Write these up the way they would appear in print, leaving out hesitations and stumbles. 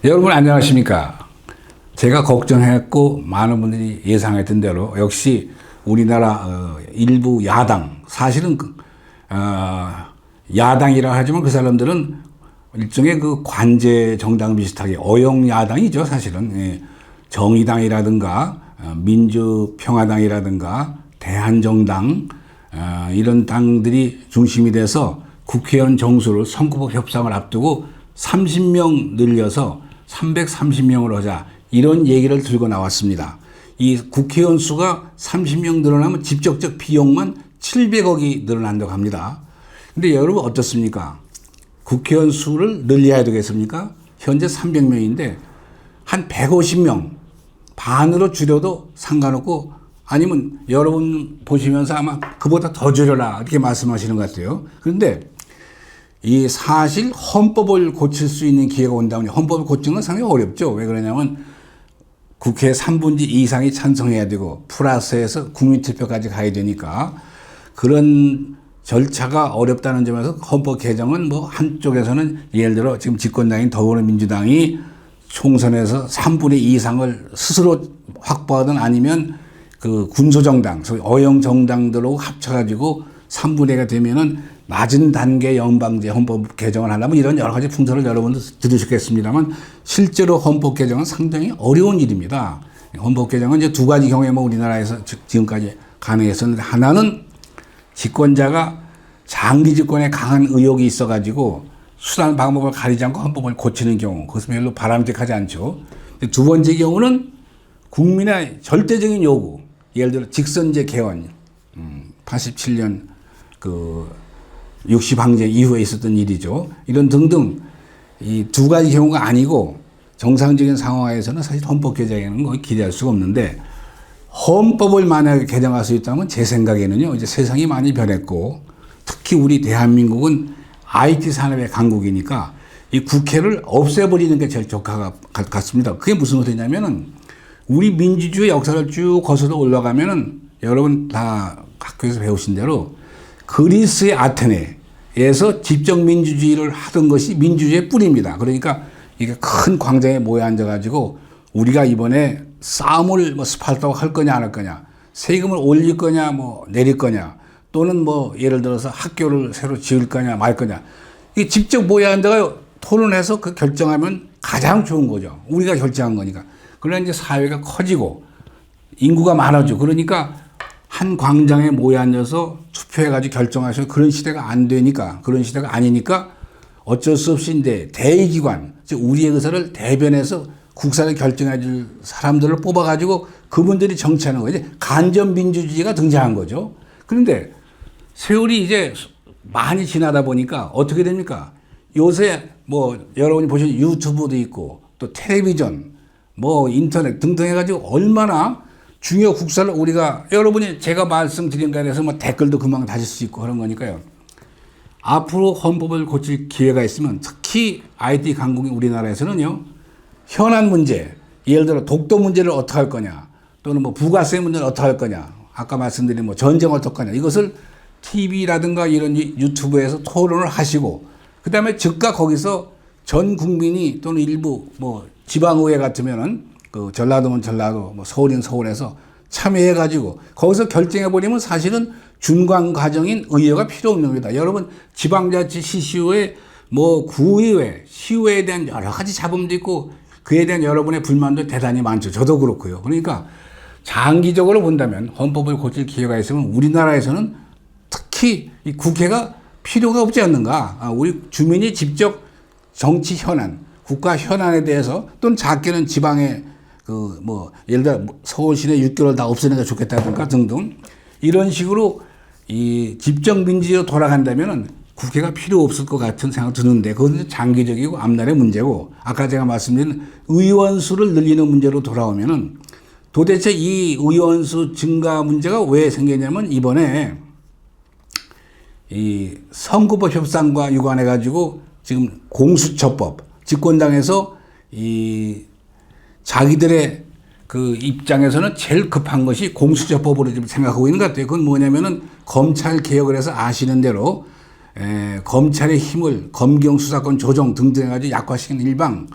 여러분 안녕하십니까? 제가 걱정했고 많은 분들이 예상했던 대로 역시 우리나라 일부 야당, 사실은 야당이라 하지만 그 사람들은 일종의 그 관제 정당 비슷하게 어용 야당이죠, 사실은. 예. 정의당이라든가 민주평화당이라든가 대한정당 이런 당들이 중심이 돼서 국회의원 정수를 선거법 협상을 앞두고 30명 늘려서 330명으로 하자, 이런 얘기를 들고 나왔습니다. 이 국회의원 수가 30명 늘어나면 직접적 비용만 700억이 늘어난다고 합니다. 근데 여러분 어떻습니까? 국회의원 수를 늘려야 되겠습니까? 현재 300명인데 한 150명 반으로 줄여도 상관없고, 아니면 여러분 보시면서 아마 그보다 더 줄여라 이렇게 말씀하시는 것 같아요. 그런데 이 사실 헌법을 고칠 수 있는 기회가 온다면, 헌법을 고치는 건 상당히 어렵죠. 왜 그러냐면 국회 3분의 2 이상이 찬성해야 되고 플러스해서 국민투표까지 가야 되니까 그런 절차가 어렵다는 점에서 헌법 개정은 뭐 한쪽에서는 예를 들어 지금 집권당인 더불어민주당이 총선에서 3분의 2 이상을 스스로 확보하든 아니면 그 군소정당, 소위 어용정당들하고 합쳐가지고 3분의 2가 되면은 낮은 단계 연방제 헌법 개정을 하려면 이런 여러 가지 풍설을 여러분도 들으셨겠습니다만 실제로 헌법 개정은 상당히 어려운 일입니다. 헌법 개정은 이제 두 가지 경우에 뭐 우리나라에서 지금까지 가능했었는데, 하나는 집권자가 장기 집권에 강한 의혹이 있어가지고 수단 방법을 가리지 않고 헌법을 고치는 경우, 그것은 별로 바람직하지 않죠. 두 번째 경우는 국민의 절대적인 요구, 예를 들어 직선제 개헌, 87년 그 60항쟁 이후에 있었던 일이죠. 이런 등등 이 두 가지 경우가 아니고 정상적인 상황에서는 사실 헌법 개정에는 거의 기대할 수가 없는데, 헌법을 만약에 개정할 수 있다면 제 생각에는요, 이제 세상이 많이 변했고 특히 우리 대한민국은 IT 산업의 강국이니까 이 국회를 없애버리는 게 제일 적합 같습니다. 그게 무슨 소리냐면은 우리 민주주의 역사를 쭉 거슬러 올라가면은 여러분 다 학교에서 배우신 대로 그리스의 아테네에서 집정 민주주의를 하던 것이 민주주의의 뿌리입니다. 그러니까 이게 큰 광장에 모여 앉아가지고 우리가 이번에 싸움을 뭐 스파르타와 할 거냐 안 할 거냐, 세금을 올릴 거냐 뭐 내릴 거냐, 또는 뭐 예를 들어서 학교를 새로 지을 거냐 말 거냐, 이 직접 모여 앉아가 토론해서 그 결정하면 가장 좋은 거죠. 우리가 결정한 거니까. 그러나 이제 사회가 커지고 인구가 많아지고 그러니까 한 광장에 모여 앉아서 투표해가지고 결정하셔서 그런 시대가 안 되니까, 그런 시대가 아니니까 어쩔 수 없이 이제 대의기관, 즉 우리의 의사를 대변해서 국사를 결정해 줄 사람들을 뽑아가지고 그분들이 정치하는 거예요. 이제 간접민주주의가 등장한 거죠. 그런데 세월이 이제 많이 지나다 보니까 어떻게 됩니까? 요새 뭐 여러분이 보시는 유튜브도 있고 또 텔레비전, 뭐 인터넷 등등 해가지고 얼마나 중요 국사를 우리가, 여러분이 제가 말씀드린 거에 대해서 뭐 댓글도 금방 다실 수 있고 그런 거니까요. 앞으로 헌법을 고칠 기회가 있으면 특히 IT 강국인 우리나라에서는요, 현안 문제, 예를 들어 독도 문제를 어떻게 할 거냐, 또는 뭐 부가세 문제를 어떻게 할 거냐, 아까 말씀드린 뭐 전쟁을 어떻게 하냐, 이것을 TV라든가 이런 유튜브에서 토론을 하시고, 그 다음에 즉각 거기서 전 국민이 또는 일부 뭐 지방의회 같으면은 그 전라도면 전라도, 뭐 서울인 서울에서 참여해가지고 거기서 결정해버리면 사실은 중간 과정인 의회가 필요 없는 겁니다. 여러분 지방자치 시시의회, 뭐 구의회, 시의회에 대한 여러 가지 잡음도 있고 그에 대한 여러분의 불만도 대단히 많죠. 저도 그렇고요. 그러니까 장기적으로 본다면 헌법을 고칠 기회가 있으면 우리나라에서는 특히 이 국회가 필요가 없지 않는가. 우리 주민이 직접 정치 현안, 국가 현안에 대해서, 또는 작게는 지방의 그 뭐 예를 들어 서울시내 6개월 다 없애는 게 좋겠다든가 등등 이런 식으로 이 집정 민주주의로 돌아간다면은 국회가 필요 없을 것 같은 생각 드는데, 그건 장기적이고 앞날의 문제고, 아까 제가 말씀드린 의원 수를 늘리는 문제로 돌아오면은 도대체 이 의원 수 증가 문제가 왜 생겼냐면, 이번에 이 선거법 협상과 유관해 가지고 지금 공수처법, 집권당에서 이 자기들의 그 입장에서는 제일 급한 것이 공수처법으로 지금 생각하고 있는 것 같아요. 그건 뭐냐면은 검찰 개혁을 해서 아시는 대로 검찰의 힘을 검경 수사권 조정 등등 해가지고 약화시키는 일방,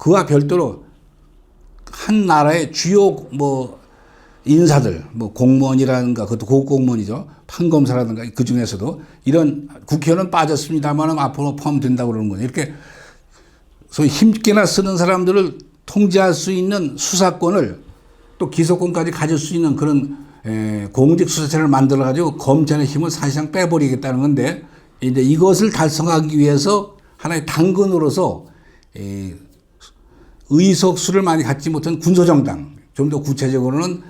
그와 별도로 한 나라의 주요 뭐 인사들, 뭐 공무원이라든가 그것도 고급 공무원이죠. 판검사라든가 그 중에서도 이런 국회의원은 빠졌습니다만 앞으로 포함된다고 그러는 거예요. 이렇게 소위 힘께나 쓰는 사람들을 통제할 수 있는 수사권을 또 기소권까지 가질 수 있는 그런 공직수사체를 만들어 가지고 검찰의 힘을 사실상 빼버리겠다는 건데, 이제 이것을 달성하기 위해서 하나의 당근으로서 의석수를 많이 갖지 못한 군소정당, 좀 더 구체적으로는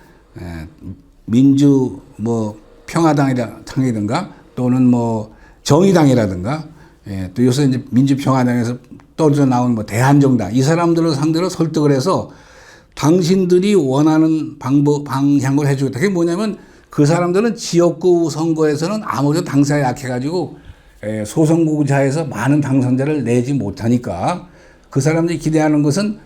민주 뭐 평화당이든가 또는 뭐 정의당이라든가, 또 요새 이제 민주평화당에서 떨어져 나온 뭐 대한정당, 이 사람들을 상대로 설득을 해서 당신들이 원하는 방향을 해주겠다. 그게 뭐냐면 그 사람들은 지역구 선거에서는 아무래도 당사에 약해가지고 소선구자에서 많은 당선자를 내지 못하니까 그 사람들이 기대하는 것은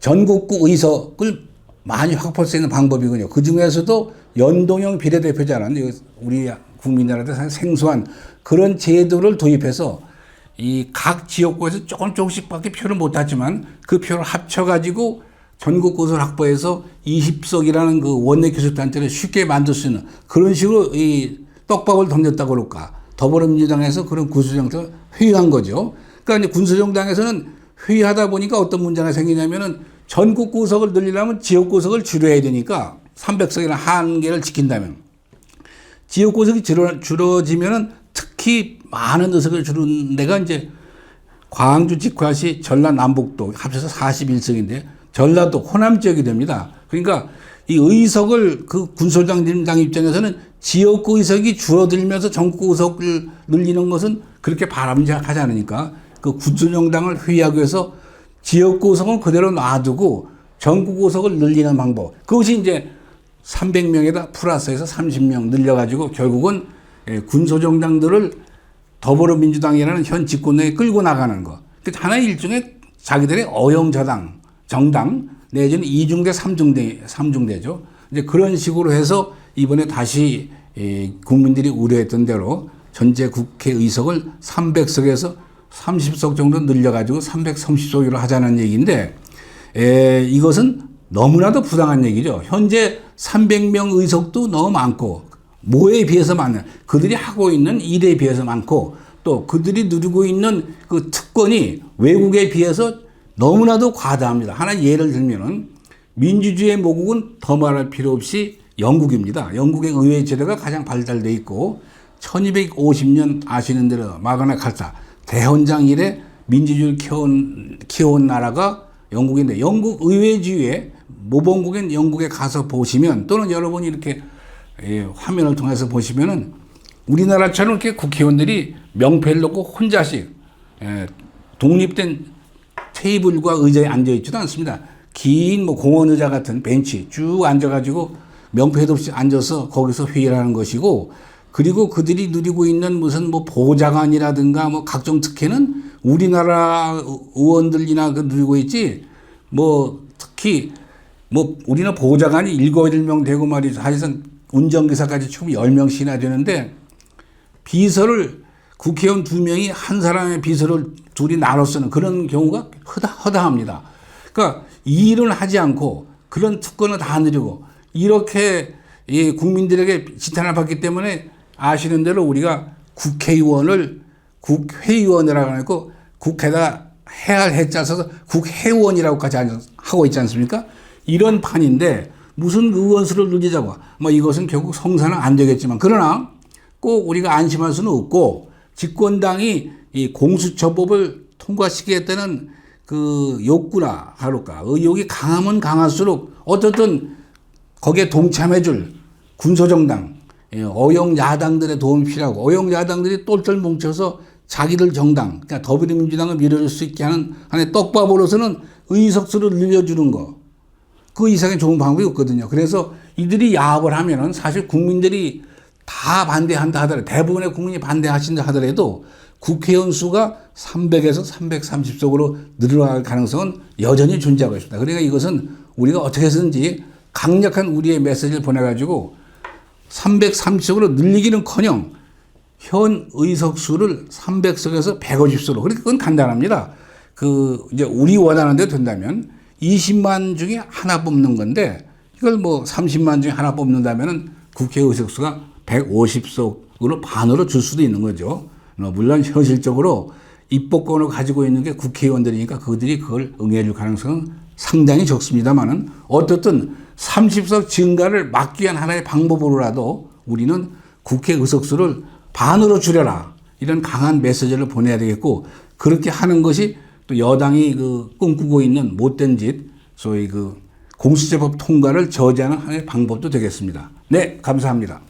전국구 의석을 많이 확보할 수 있는 방법이군요. 그 중에서도 연동형 비례대표제라는 우리 국민들한테 생소한 그런 제도를 도입해서 이 각 지역구에서 조금씩밖에 표를 못 땄지만 그 표를 합쳐가지고 전국 구석을 확보해서 20석이라는 그 원내 교섭단체를 쉽게 만들 수 있는 그런 식으로 이 떡밥을 던졌다고 그럴까. 더불어민주당에서 그런 군소정당을 회유한 거죠. 그러니까 이제 군소정당에서는 회의하다 보니까 어떤 문제가 생기냐면은 전국 구석을 늘리려면 지역 구석을 줄여야 되니까 300석이나 한계를 지킨다면 지역 구석이 줄어지면은 특히 많은 의석을 줄은 데가 이제 광주 직화시 전남 남북도 합쳐서 41석인데 전라도 호남 지역이 됩니다. 그러니까 이 의석을 그 군소정당 입장에서는 지역구 의석이 줄어들면서 전국 의석을 늘리는 것은 그렇게 바람직하지 않으니까 그 군소정당을 회의하기 위해서 지역구 의석은 그대로 놔두고 전국 의석을 늘리는 방법. 그것이 이제 300명에다 플러스해서 30명 늘려가지고 결국은 군소정당들을 더불어민주당이라는 현 집권당에 끌고 나가는 거. 하나의 일종의 자기들의 어영저당, 정당, 내지는 2중대, 3중대죠. 이제 그런 식으로 해서 이번에 다시 국민들이 우려했던 대로 전체 국회 의석을 300석에서 30석 정도 늘려가지고 330석으로 하자는 얘기인데, 이것은 너무나도 부당한 얘기죠. 현재 300명 의석도 너무 많고, 뭐에 비해서 많냐. 그들이 하고 있는 일에 비해서 많고, 또 그들이 누리고 있는 그 특권이 외국에 비해서 너무나도 과다합니다. 하나 예를 들면은 민주주의의 모국은 더 말할 필요 없이 영국입니다. 영국의 의회 제도가 가장 발달되어 있고 1250년 아시는 대로 마그나 카타 대헌장 이래 민주주의를 키워온 나라가 영국인데, 영국 의회주의에 모범국인 영국에 가서 보시면, 또는 여러분이 이렇게 화면을 통해서 보시면은 우리나라처럼 이렇게 국회의원들이 명패를 놓고 혼자씩 독립된 테이블과 의자에 앉아 있지도 않습니다. 긴 뭐 공원 의자 같은 벤치 쭉 앉아가지고 명패도 없이 앉아서 거기서 회의를 하는 것이고, 그리고 그들이 누리고 있는 무슨 뭐 보좌관이라든가 뭐 각종 특혜는 우리나라 의원들이나 누리고 있지, 뭐 특히 뭐 우리는 보좌관이 7, 8명 되고 말이죠. 사실상 운전기사까지 총 10명씩이나 되는데, 비서를 국회의원 2명이 한 사람의 비서를 둘이 나눠 쓰는 그런 경우가 허다합니다. 그러니까 이 일을 하지 않고 그런 특권을 다 누리고 이렇게 국민들에게 지탄을 받기 때문에 아시는 대로 우리가 국회의원을 국회의원이라고 하고 국회에다 해할 해자 써서 국회의원이라고까지 하고 있지 않습니까? 이런 판인데 무슨 의원수를 늘리자고. 뭐 이것은 결국 성사는 안 되겠지만, 그러나 꼭 우리가 안심할 수는 없고, 집권당이 이 공수처법을 통과시키겠다는 그 욕구나 할까 의욕이 강하면 강할수록 어떻든 거기에 동참해줄 군소정당, 어용 야당들의 도움이 필요하고, 어용 야당들이 똘똘 뭉쳐서 자기들 정당, 그러니까 더불어민주당을 밀어줄 수 있게 하는 하나의 떡밥으로서는 의석수를 늘려주는 거, 그 이상의 좋은 방법이 없거든요. 그래서 이들이 야합을 하면은 사실 국민들이 다 반대한다 하더라도, 대부분의 국민이 반대하신다 하더라도 국회의원 수가 300에서 330석으로 늘어날 가능성은 여전히 존재하고 있습니다. 그러니까 이것은 우리가 어떻게 해서든지 강력한 우리의 메시지를 보내가지고 330석으로 늘리기는커녕 현 의석수를 300석에서 150석으로, 그러니까 그건 간단합니다. 이제 우리 원하는 대로 된다면 20만 중에 하나 뽑는 건데 이걸 뭐 30만 중에 하나 뽑는다면은 국회 의석수가 150석으로 반으로 줄 수도 있는 거죠. 물론 현실적으로 입법권을 가지고 있는 게 국회의원들이니까 그들이 그걸 응해 줄 가능성은 상당히 적습니다만은 어떻든 30석 증가를 막기 위한 하나의 방법으로라도 우리는 국회 의석수를 반으로 줄여라. 이런 강한 메시지를 보내야 되겠고 그렇게 하는 것이 또 여당이 꿈꾸고 있는 못된 짓, 소위 공수처법 통과를 저지하는 하나의 방법도 되겠습니다. 네, 감사합니다.